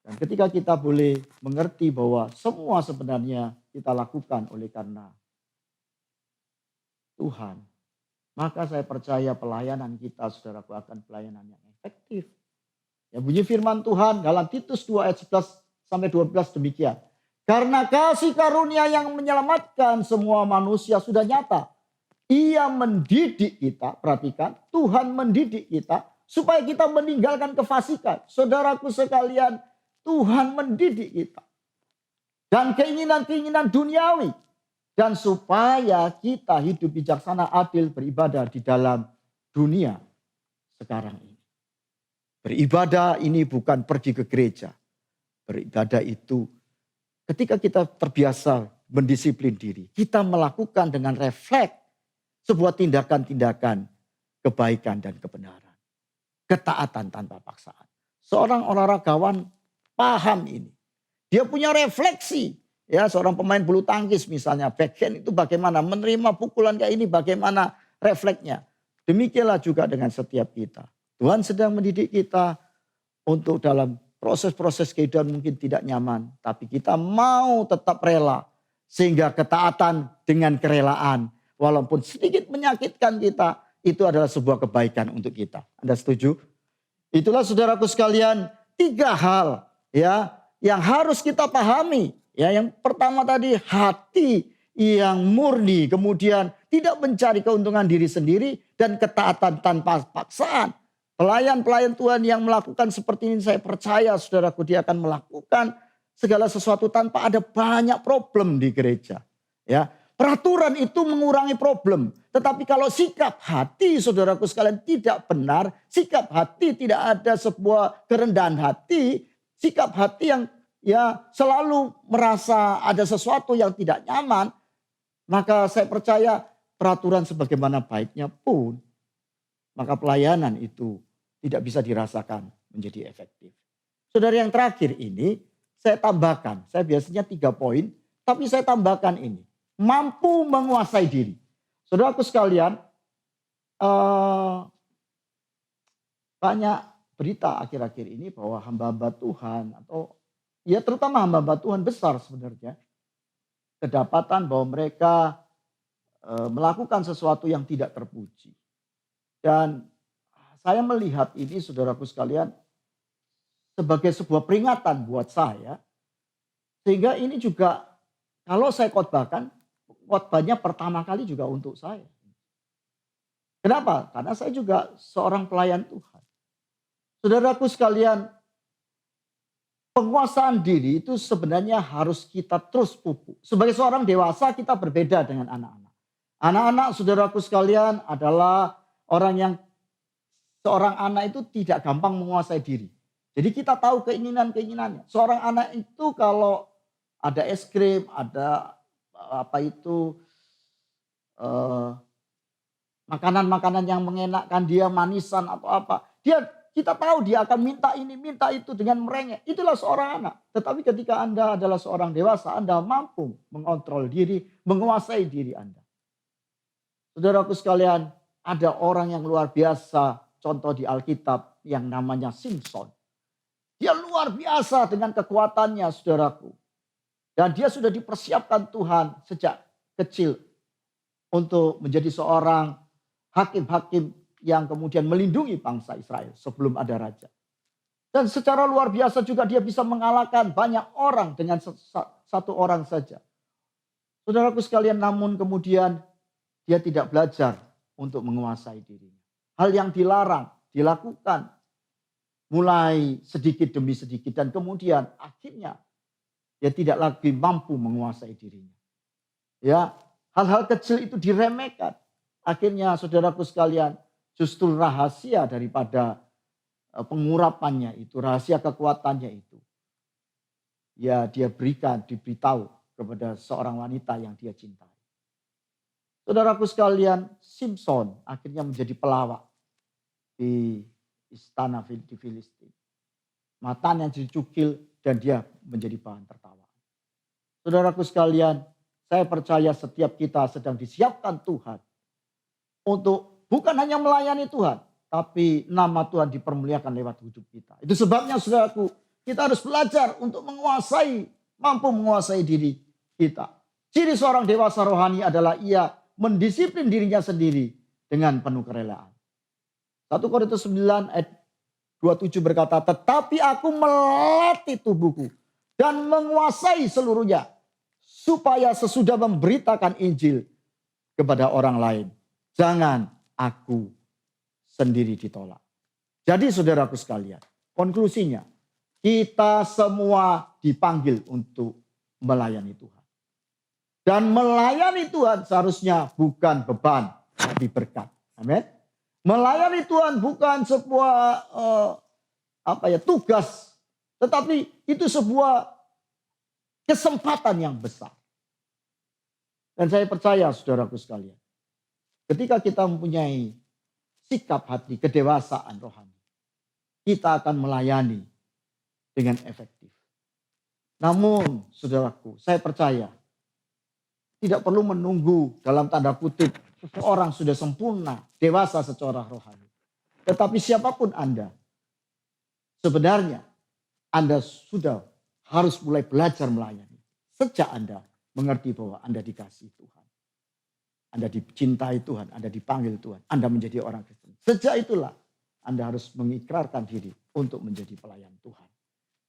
Dan ketika kita boleh mengerti bahwa semua sebenarnya kita lakukan oleh karena Tuhan, maka saya percaya pelayanan kita, saudaraku, akan pelayanan yang efektif. Ya, bunyi firman Tuhan dalam Titus 2 ayat 11-12 demikian. Karena kasih karunia yang menyelamatkan semua manusia sudah nyata. Ia mendidik kita, perhatikan, Tuhan mendidik kita supaya kita meninggalkan kefasikan. Saudaraku sekalian, Tuhan mendidik kita. Dan keinginan-keinginan duniawi. Dan supaya kita hidup bijaksana, adil, beribadah di dalam dunia sekarang ini. Beribadah ini bukan pergi ke gereja. Beribadah itu ketika kita terbiasa mendisiplin diri. Kita melakukan dengan refleks sebuah tindakan-tindakan kebaikan dan kebenaran. Ketaatan tanpa paksaan. Seorang olahragawan paham ini. Dia punya refleksi. Ya, seorang pemain bulu tangkis misalnya, backhand itu bagaimana, menerima pukulan kayak ini bagaimana refleksnya. Demikianlah juga dengan setiap kita. Tuhan sedang mendidik kita untuk dalam proses-proses kehidupan mungkin tidak nyaman, tapi kita mau tetap rela sehingga ketaatan dengan kerelaan walaupun sedikit menyakitkan kita, itu adalah sebuah kebaikan untuk kita. Anda setuju? Itulah saudaraku sekalian, 3 hal ya yang harus kita pahami. Ya, yang pertama tadi hati yang murni, kemudian tidak mencari keuntungan diri sendiri dan ketaatan tanpa paksaan. Pelayan-pelayan Tuhan yang melakukan seperti ini, saya percaya saudaraku, dia akan melakukan segala sesuatu tanpa ada banyak problem di gereja. Ya, peraturan itu mengurangi problem. Tetapi kalau sikap hati saudaraku sekalian tidak benar, sikap hati tidak ada sebuah kerendahan hati, sikap hati yang ya selalu merasa ada sesuatu yang tidak nyaman, maka saya percaya peraturan sebagaimana baiknya pun, maka pelayanan itu tidak bisa dirasakan menjadi efektif. Saudara, yang terakhir ini saya tambahkan, saya biasanya 3 poin, tapi saya tambahkan ini. Mampu menguasai diri. Saudaraku sekalian, banyak berita akhir-akhir ini bahwa hamba-hamba Tuhan atau ya terutama hamba-hamba Tuhan besar sebenarnya, kedapatan bahwa mereka melakukan sesuatu yang tidak terpuji. Dan saya melihat ini saudaraku sekalian sebagai sebuah peringatan buat saya. Sehingga ini juga kalau saya khotbahkan, khotbahnya pertama kali juga untuk saya. Kenapa? Karena saya juga seorang pelayan Tuhan. Saudaraku sekalian, penguasaan diri itu sebenarnya harus kita terus pupuk. Sebagai seorang dewasa kita berbeda dengan anak-anak. Anak-anak saudaraku sekalian adalah orang yang seorang anak itu tidak gampang menguasai diri. Jadi kita tahu keinginan-keinginannya. Seorang anak itu kalau ada es krim, ada makanan-makanan yang mengenakkan dia, manisan atau apa. Kita tahu dia akan minta ini, minta itu dengan merengek. Itulah seorang anak. Tetapi ketika Anda adalah seorang dewasa, Anda mampu mengontrol diri, menguasai diri Anda. Saudaraku sekalian, ada orang yang luar biasa, contoh di Alkitab yang namanya Simson. Dia luar biasa dengan kekuatannya, saudaraku. Dan dia sudah dipersiapkan Tuhan sejak kecil untuk menjadi seorang hakim-hakim yang kemudian melindungi bangsa Israel sebelum ada raja. Dan secara luar biasa juga dia bisa mengalahkan banyak orang dengan satu orang saja. Saudaraku sekalian, namun kemudian dia tidak belajar untuk menguasai dirinya. Hal yang dilarang dilakukan mulai sedikit demi sedikit dan kemudian akhirnya dia tidak lagi mampu menguasai dirinya. Ya, hal-hal kecil itu diremehkan. Akhirnya saudaraku sekalian, justru rahasia daripada pengurapannya itu, rahasia kekuatannya itu, ya dia diberitahu kepada seorang wanita yang dia cintai. Saudaraku sekalian, Simpson akhirnya menjadi pelawak di istana di Filistin. Matanya dicukil dan dia menjadi bahan tertawa. Saudaraku sekalian, saya percaya setiap kita sedang disiapkan Tuhan untuk bukan hanya melayani Tuhan, tapi nama Tuhan dipermuliakan lewat hidup kita. Itu sebabnya saudaraku, kita harus belajar untuk mampu menguasai diri kita. Ciri seorang dewasa rohani adalah ia mendisiplin dirinya sendiri dengan penuh kerelaan. 1 Korintus 9 ayat 27 berkata, tetapi aku melatih tubuhku dan menguasai seluruhnya, supaya sesudah memberitakan Injil kepada orang lain, jangan aku sendiri ditolak. Jadi saudaraku sekalian, konklusinya, kita semua dipanggil untuk melayani Tuhan. Dan melayani Tuhan seharusnya bukan beban, tapi berkat. Amin. Melayani Tuhan bukan sebuah tugas, tetapi itu sebuah kesempatan yang besar. Dan saya percaya saudaraku sekalian, ketika kita mempunyai sikap hati kedewasaan rohani, kita akan melayani dengan efektif. Namun saudaraku, saya percaya tidak perlu menunggu dalam tanda kutip seseorang sudah sempurna, dewasa secara rohani. Tetapi siapapun Anda, sebenarnya Anda sudah harus mulai belajar melayani. Sejak Anda mengerti bahwa Anda dikasihi Tuhan. Anda dicintai Tuhan, Anda dipanggil Tuhan, Anda menjadi orang Kristen. Sejak itulah Anda harus mengikrarkan diri untuk menjadi pelayan Tuhan.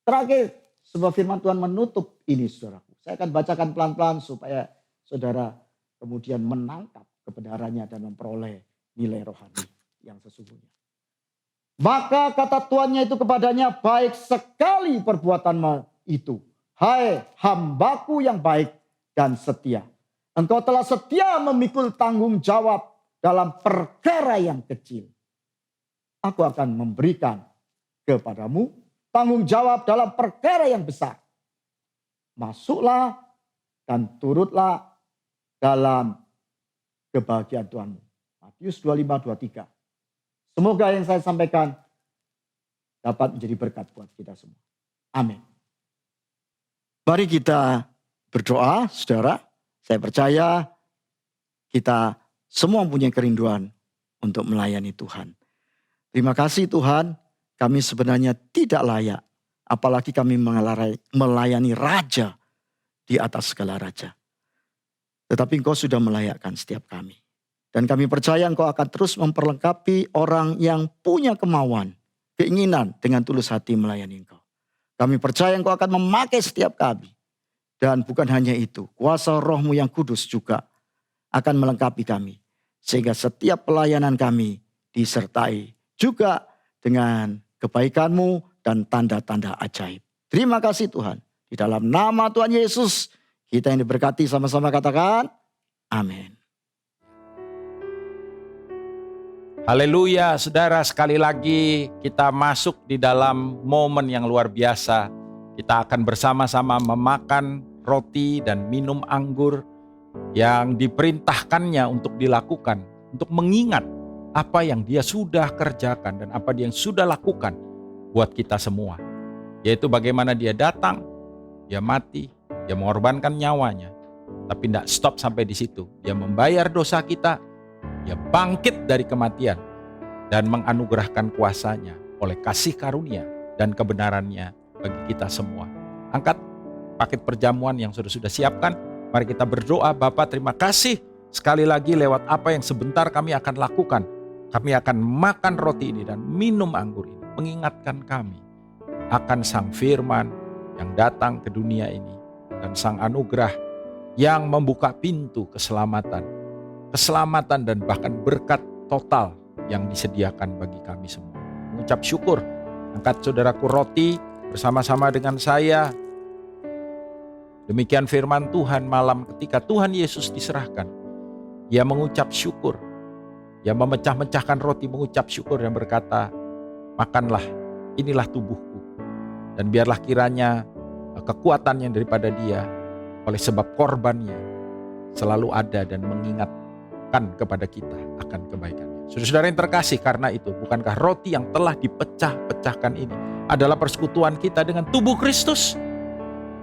Terakhir, sebuah firman Tuhan menutup ini saudaraku. Saya akan bacakan pelan-pelan supaya saudara kemudian menangkap kebenarannya dan memperoleh nilai rohani yang sesungguhnya. Maka kata tuannya itu kepadanya, baik sekali perbuatanmu itu. Hai hambaku yang baik dan setia. Engkau telah setia memikul tanggung jawab dalam perkara yang kecil. Aku akan memberikan kepadamu tanggung jawab dalam perkara yang besar. Masuklah dan turutlah dalam kebahagiaan Tuhanmu. Matius 25-23. Semoga yang saya sampaikan dapat menjadi berkat buat kita semua. Amin. Mari kita berdoa, saudara. Saya percaya kita semua mempunyai kerinduan untuk melayani Tuhan. Terima kasih Tuhan, kami sebenarnya tidak layak. Apalagi kami melayani Raja di atas segala Raja. Tetapi Engkau sudah melayakkan setiap kami. Dan kami percaya Engkau akan terus memperlengkapi orang yang punya kemauan, keinginan dengan tulus hati melayani Engkau. Kami percaya Engkau akan memakai setiap kami. Dan bukan hanya itu, kuasa Roh-Mu yang kudus juga akan melengkapi kami. Sehingga setiap pelayanan kami disertai juga dengan kebaikan-Mu dan tanda-tanda ajaib. Terima kasih Tuhan. Di dalam nama Tuhan Yesus, kita yang diberkati sama-sama katakan, amin. Haleluya, saudara, sekali lagi kita masuk di dalam momen yang luar biasa. Kita akan bersama-sama memakan roti dan minum anggur yang diperintahkannya untuk dilakukan, untuk mengingat apa yang dia sudah kerjakan dan apa dia yang sudah lakukan buat kita semua. Yaitu bagaimana dia datang, dia mati, dia mengorbankan nyawanya. Tapi tidak stop sampai di situ. Dia membayar dosa kita, dia bangkit dari kematian dan menganugerahkan kuasanya oleh kasih karunia dan kebenarannya bagi kita semua. Angkat paket perjamuan yang sudah siapkan. Mari kita berdoa. Bapa, terima kasih sekali lagi lewat apa yang sebentar kami akan lakukan. Kami akan makan roti ini dan minum anggur ini. Mengingatkan kami akan Sang Firman yang datang ke dunia ini. Dan Sang Anugerah yang membuka pintu keselamatan. Keselamatan dan bahkan berkat total yang disediakan bagi kami semua. Mengucap syukur. Angkat saudaraku roti bersama-sama dengan saya. Demikian firman Tuhan malam ketika Tuhan Yesus diserahkan. Ia mengucap syukur. Ia memecah-mecahkan roti, mengucap syukur dan berkata, makanlah, inilah tubuhku. Dan biarlah kiranya kekuatannya daripada dia oleh sebab korbannya selalu ada dan mengingatkan kepada kita akan kebaikannya. Saudara-saudara yang terkasih, karena itu bukankah roti yang telah dipecah-pecahkan ini adalah persekutuan kita dengan tubuh Kristus?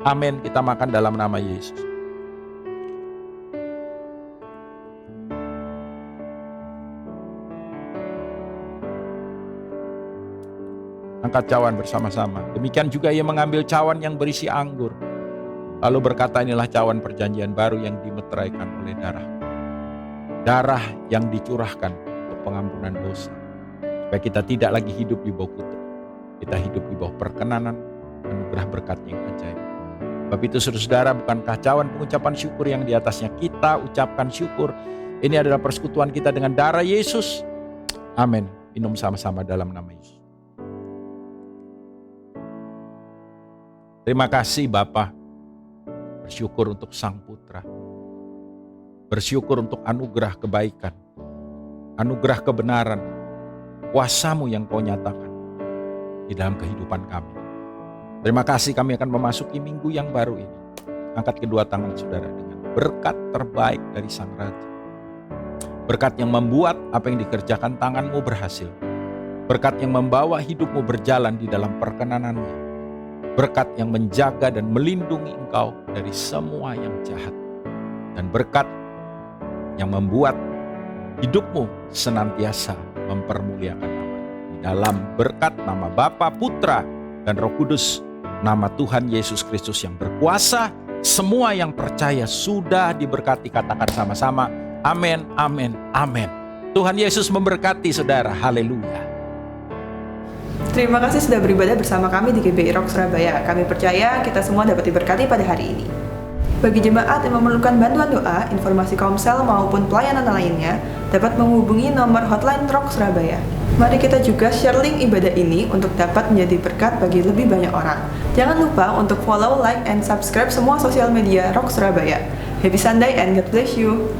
Amin. Kita makan dalam nama Yesus. Angkat cawan bersama-sama. Demikian juga ia mengambil cawan yang berisi anggur. Lalu berkata, inilah cawan perjanjian baru yang dimeteraikan oleh darah. Darah yang dicurahkan untuk pengampunan dosa. Supaya kita tidak lagi hidup di bawah kutuk. Kita hidup di bawah perkenanan, anugerah berkat yang ajaib. Sebab itu saudara-saudara, bukankah cawan pengucapan syukur yang di atasnya kita ucapkan syukur. Ini adalah persekutuan kita dengan darah Yesus. Amin. Minum sama-sama dalam nama Yesus. Terima kasih Bapa. Bersyukur untuk Sang Putra. Bersyukur untuk anugerah kebaikan. Anugerah kebenaran. Kuasa-Mu yang Kau nyatakan di dalam kehidupan kami. Terima kasih, kami akan memasuki minggu yang baru ini. Angkat kedua tangan saudara dengan berkat terbaik dari Sang Raja. Berkat yang membuat apa yang dikerjakan tanganmu berhasil. Berkat yang membawa hidupmu berjalan di dalam perkenanannya. Berkat yang menjaga dan melindungi engkau dari semua yang jahat. Dan berkat yang membuat hidupmu senantiasa mempermuliakan nama. Di dalam berkat nama Bapa, Putra, dan Roh Kudus, nama Tuhan Yesus Kristus yang berkuasa, semua yang percaya sudah diberkati. Katakan sama-sama, amin, amin, amin. Tuhan Yesus memberkati saudara, haleluya. Terima kasih sudah beribadah bersama kami di GBI Rock Surabaya. Kami percaya kita semua dapat diberkati pada hari ini. Bagi jemaat yang memerlukan bantuan doa, informasi komsel maupun pelayanan lainnya, dapat menghubungi nomor hotline Rock Surabaya. Mari kita juga share link ibadah ini untuk dapat menjadi berkat bagi lebih banyak orang. Jangan lupa untuk follow, like, and subscribe semua sosial media Rock Surabaya. Happy Sunday and God bless you.